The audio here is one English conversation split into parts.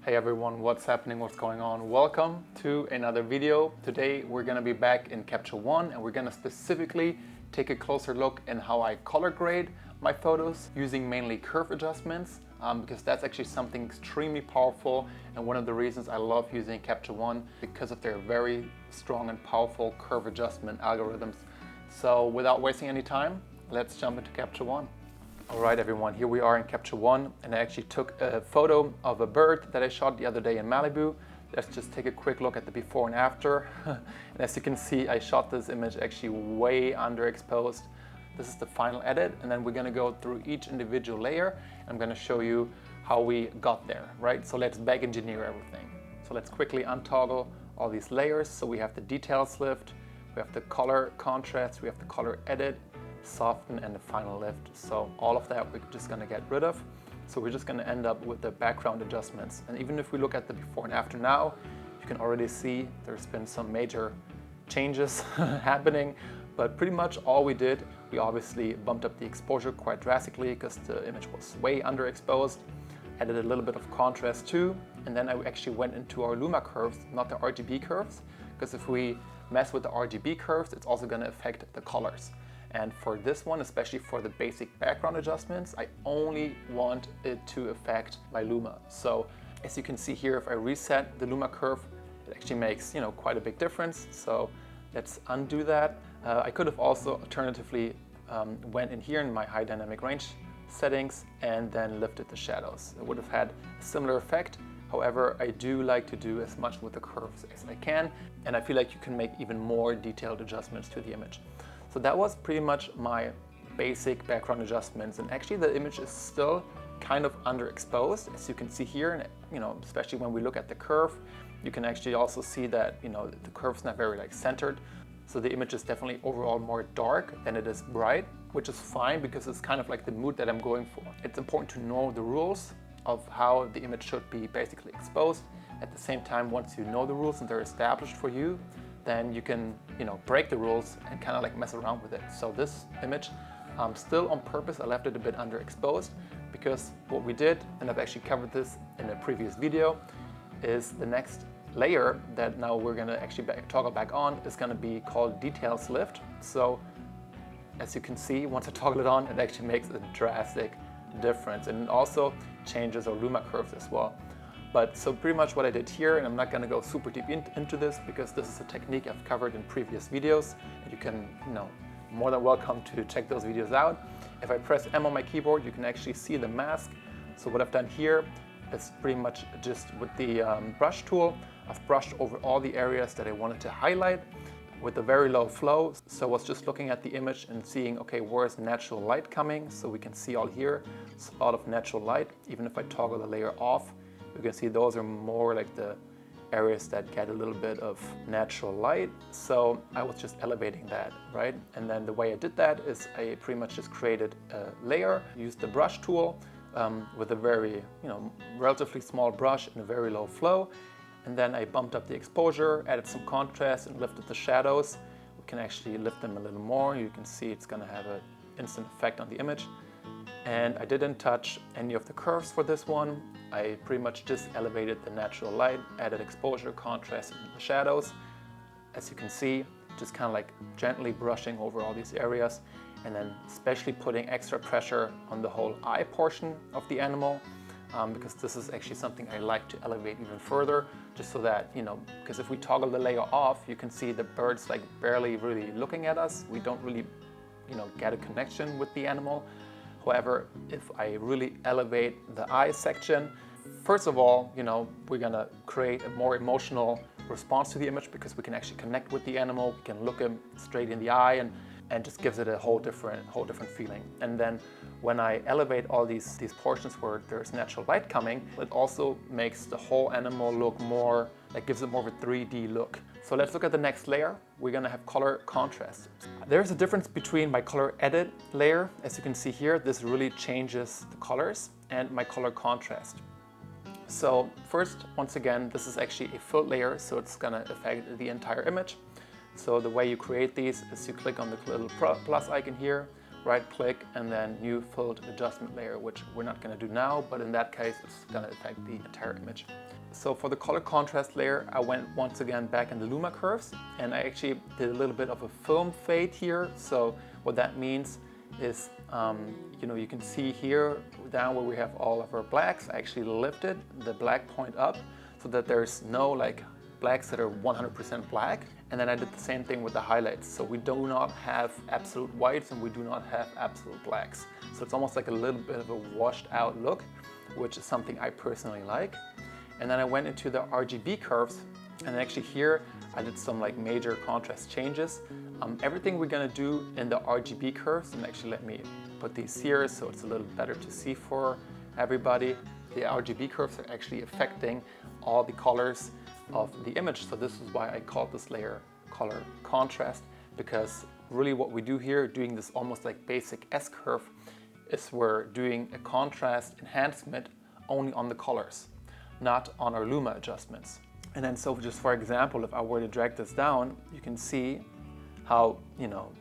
Hey everyone, what's happening, what's going on? Welcome to another video. Today we're going to be back in Capture One and we're going to specifically take a closer look in how I color grade my photos using mainly curve adjustments because that's actually something extremely powerful and one of the reasons I love using Capture One because of their very strong and powerful curve adjustment algorithms. So without wasting any time, let's jump into Capture One. Alright everyone, here we are in Capture One and I actually took a photo of a bird that I shot the other day in Malibu. Let's just take a quick look at the before and after. And as you can see, I shot this image actually way underexposed. This is the final edit and then we're going to go through each individual layer. I'm going to show you how we got there, right? So let's back engineer everything. So let's quickly untoggle all these layers. So we have the details lift, we have the color contrast, we have the color edit, soften, and the final lift. So all of that we're just going to get rid of. So we're just going to end up with the background adjustments. And even if we look at the before and after now, you can already see there's been some major changes happening. But pretty much all we did, we obviously bumped up the exposure quite drastically because the image was way underexposed. Added a little bit of contrast too. And then I actually went into our Luma curves, not the RGB curves, because if we mess with the RGB curves, it's also going to affect the colors. And for this one, especially for the basic background adjustments, I only want it to affect my Luma. So as you can see here, if I reset the Luma curve, it actually makes, quite a big difference. So let's undo that. I could have also alternatively went in here in my high dynamic range settings and then lifted the shadows. It would have had a similar effect. However, I do like to do as much with the curves as I can. And I feel like you can make even more detailed adjustments to the image. So that was pretty much my basic background adjustments, and actually the image is still kind of underexposed, as you can see here, and especially when we look at the curve, you can actually also see that the curve's not very centered. So the image is definitely overall more dark than it is bright, which is fine because it's kind of like the mood that I'm going for. It's important to know the rules of how the image should be basically exposed. At the same time, once you know the rules and they're established for you, then you can, break the rules and kind of mess around with it. So this image, still on purpose, I left it a bit underexposed because what we did, and I've actually covered this in a previous video, is the next layer that now we're gonna actually toggle back on is gonna be called Details Lift. So as you can see, once I toggle it on, it actually makes a drastic difference. And it also changes our Luma curves as well. But so pretty much what I did here, and I'm not going to go super deep into this because this is a technique I've covered in previous videos, and you can, more than welcome to check those videos out. If I press M on my keyboard, you can actually see the mask. So what I've done here is pretty much just with the brush tool, I've brushed over all the areas that I wanted to highlight with a very low flow. So I was just looking at the image and seeing, okay, where's natural light coming? So we can see all here, it's a lot of natural light. Even if I toggle the layer off, you can see those are more like the areas that get a little bit of natural light. So I was just elevating that, right? And then the way I did that is I pretty much just created a layer, used the brush tool with a very, relatively small brush and a very low flow. And then I bumped up the exposure, added some contrast and lifted the shadows. We can actually lift them a little more. You can see it's gonna have an instant effect on the image. And I didn't touch any of the curves for this one. I pretty much just elevated the natural light, added exposure, contrast, and the shadows. As you can see, just kind of gently brushing over all these areas, and then especially putting extra pressure on the whole eye portion of the animal, because this is actually something I like to elevate even further, just so that, because if we toggle the layer off, you can see the bird's barely really looking at us. We don't really, get a connection with the animal. However, if I really elevate the eye section, first of all, we're gonna create a more emotional response to the image because we can actually connect with the animal. We can look him straight in the eye and just gives it a whole different feeling. And then when I elevate all these portions where there's natural light coming, it also makes the whole animal look more, gives it more of a 3D look. So let's look at the next layer. We're gonna have color contrast. There's a difference between my color edit layer. As you can see here, this really changes the colors, and my color contrast. So first, once again, this is actually a fill layer, so it's gonna affect the entire image. So the way you create these is you click on the little plus icon here, right click, and then new filled adjustment layer, which we're not going to do now, but in that case it's going to affect the entire image. So for the color contrast layer, I went once again back in the Luma curves, and I actually did a little bit of a film fade here. So what that means is, you can see here down where we have all of our blacks, I actually lifted the black point up so that there's no like blacks that are 100% black. And then I did the same thing with the highlights. So we do not have absolute whites and we do not have absolute blacks. So it's almost like a little bit of a washed out look, which is something I personally like. And then I went into the RGB curves, and actually here I did some like major contrast changes. Everything we're gonna do in the RGB curves, and actually let me put these here so it's a little better to see for everybody. The RGB curves are actually affecting all the colors of the image. So this is why I called this layer color contrast, because really what we do here, doing this almost like basic S-curve, is we're doing a contrast enhancement only on the colors, not on our Luma adjustments. And then so just for example, if I were to drag this down, you can see how,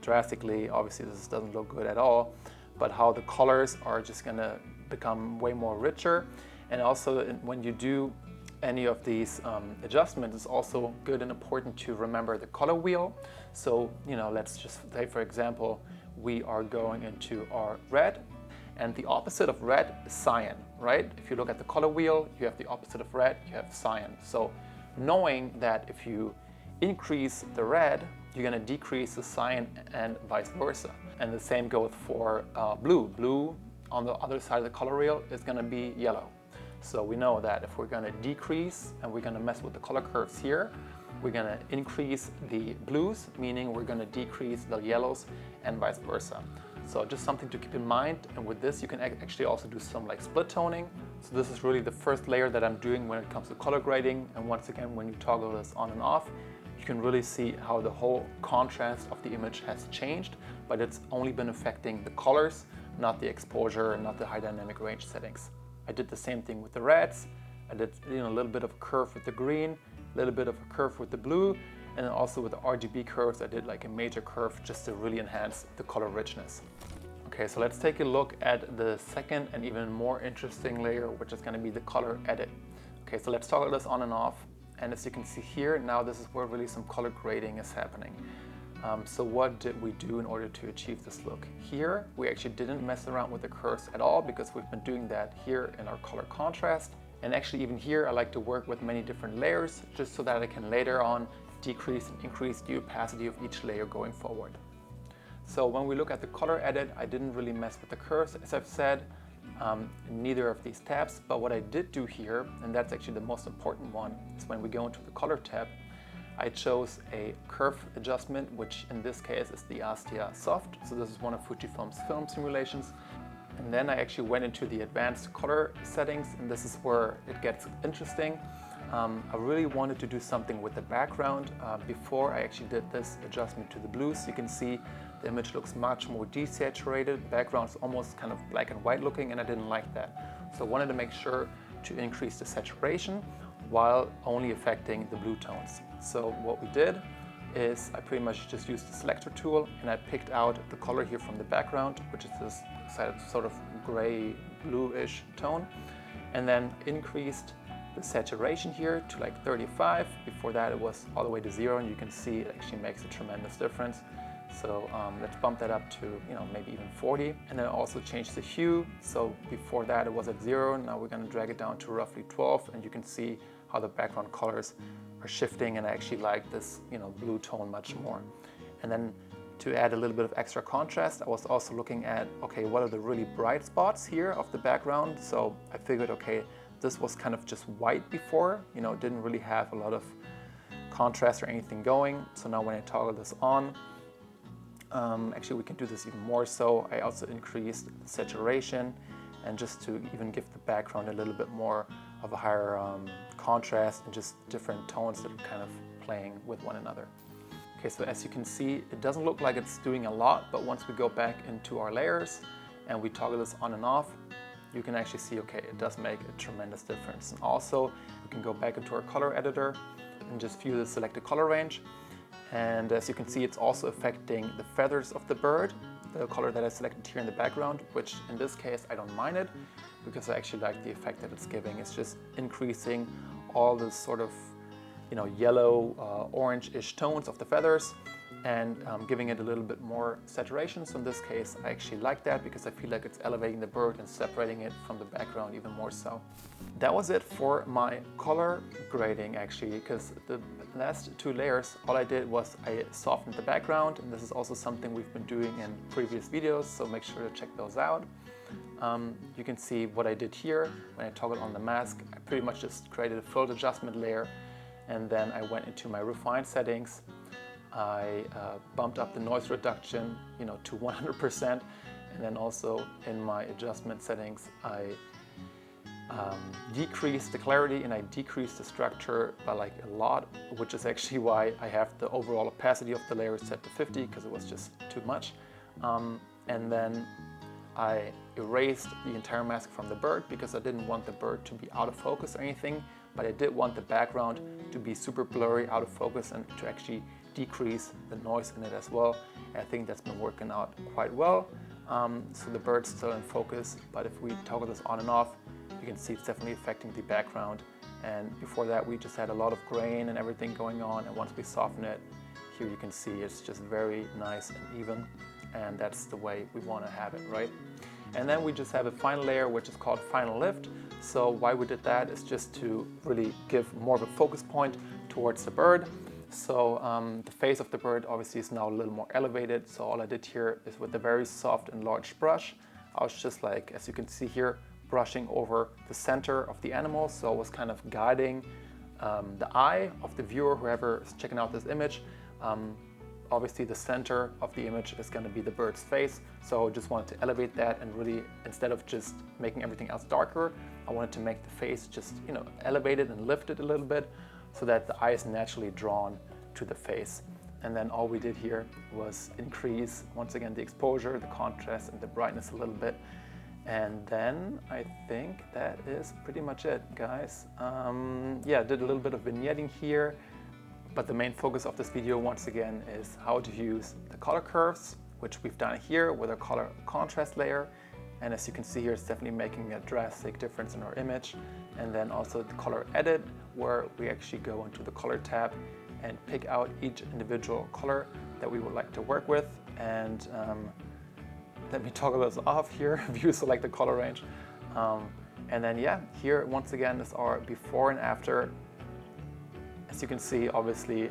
drastically, obviously this doesn't look good at all, but how the colors are just gonna become way more richer. And also when you do any of these adjustments, it's also good and important to remember the color wheel. So, let's just say, for example, we are going into our red, and the opposite of red is cyan, right? If you look at the color wheel, you have the opposite of red, you have cyan. So knowing that if you increase the red, you're gonna decrease the cyan and vice versa. And the same goes for blue. Blue on the other side of the color wheel is gonna be yellow. So we know that if we're gonna decrease and we're gonna mess with the color curves here, we're gonna increase the blues, meaning we're gonna decrease the yellows and vice versa. So just something to keep in mind. And with this, you can actually also do some like split toning. So this is really the first layer that I'm doing when it comes to color grading. And once again, when you toggle this on and off, you can really see how the whole contrast of the image has changed, but it's only been affecting the colors, not the exposure, not the high dynamic range settings. I did the same thing with the reds. I did a little bit of a curve with the green, a little bit of a curve with the blue, and then also with the RGB curves, I did like a major curve just to really enhance the color richness. Okay, so let's take a look at the second and even more interesting layer, which is going to be the color edit. Okay, so let's toggle this on and off. And as you can see here, now this is where really some color grading is happening. So what did we do in order to achieve this look? Here, we actually didn't mess around with the curves at all because we've been doing that here in our color contrast. And actually even here, I like to work with many different layers just so that I can later on decrease and increase the opacity of each layer going forward. So when we look at the color edit, I didn't really mess with the curves, as I've said, in neither of these tabs. But what I did do here, and that's actually the most important one, is when we go into the color tab, I chose a curve adjustment, which in this case is the Astia Soft. So this is one of Fujifilm's film simulations. And then I actually went into the advanced color settings, and this is where it gets interesting. I really wanted to do something with the background. Before I actually did this adjustment to the blues, you can see the image looks much more desaturated. The background's almost kind of black and white looking, and I didn't like that. So I wanted to make sure to increase the saturation while only affecting the blue tones. So what we did is I pretty much just used the selector tool, and I picked out the color here from the background, which is this sort of gray bluish tone, and then increased the saturation here to like 35. Before that it was all the way to 0, and you can see it actually makes a tremendous difference. So let's bump that up to maybe even 40, and then also change the hue. So before that it was at 0, now we're going to drag it down to roughly 12, and you can see how the background colors are shifting, and I actually like this blue tone much more. And then to add a little bit of extra contrast, I was also looking at, okay, what are the really bright spots here of the background? So I figured, okay, this was kind of just white before, it didn't really have a lot of contrast or anything going. So now when I toggle this on, actually we can do this even more so. I also increased the saturation, and just to even give the background a little bit more of a higher contrast and just different tones that are kind of playing with one another. Okay, so as you can see, it doesn't look like it's doing a lot, but once we go back into our layers and we toggle this on and off, you can actually see, okay, it does make a tremendous difference. And also, we can go back into our color editor and just view the selected color range. And as you can see, it's also affecting the feathers of the bird. the color that I selected here in the background, which in this case I don't mind it because I actually like the effect that it's giving. It's just increasing all the sort of, you know, yellow, orange-ish tones of the feathers and giving it a little bit more saturation. So in this case, I actually like that because I feel like it's elevating the bird and separating it from the background even more so. That was it for my color grading actually, because the last two layers, all I did was I softened the background, and this is also something we've been doing in previous videos, so make sure to check those out. You can see what I did here when I toggled on the mask. I pretty much just created a field adjustment layer, and then I went into my refine settings. I bumped up the noise reduction, you know, to 100%, and then also in my adjustment settings I decreased the clarity and I decreased the structure by like a lot, which is actually why I have the overall opacity of the layer set to 50 because it was just too much. And then I erased the entire mask from the bird because I didn't want the bird to be out of focus or anything, but I did want the background to be super blurry, out of focus, and to actually decrease the noise in it as well. And I think that's been working out quite well. So the bird's still in focus, but if we toggle this on and off, you can see it's definitely affecting the background. And before that, we just had a lot of grain and everything going on, and once we soften it, here you can see it's just very nice and even, and that's the way we want to have it, right? And then we just have a final layer which is called Final Lift. So why we did that is just to really give more of a focus point towards the bird. So the face of the bird obviously is now a little more elevated, so all I did here is with a very soft and large brush, I was just like, as you can see here, brushing over the center of the animal, so I was kind of guiding the eye of the viewer, whoever is checking out this image. Obviously the center of the image is going to be the bird's face, so I just wanted to elevate that and really, instead of just making everything else darker, I wanted to make the face just, you know, elevated and lifted a little bit so that the eye is naturally drawn to the face. And then all we did here was increase, once again, the exposure, the contrast, and the brightness a little bit. And then I think that is pretty much it, guys. Yeah, did a little bit of vignetting here, but the main focus of this video, once again, is how to use the color curves, which we've done here with a color contrast layer. And as you can see here, it's definitely making a drastic difference in our image. And then also the color edit, where we actually go into the color tab and pick out each individual color that we would like to work with. And let me toggle this off here, view select the color range. And then yeah, here once again is our before and after. As you can see, obviously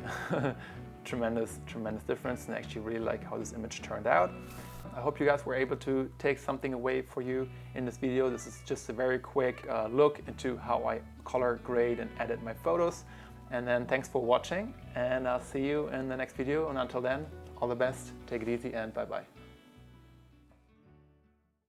tremendous difference, and I actually really like how this image turned out. I hope you guys were able to take something away for you in this video. This is just a very quick look into how I color grade and edit my photos. And then thanks for watching, and I'll see you in the next video. And until then, all the best, take it easy, and bye-bye.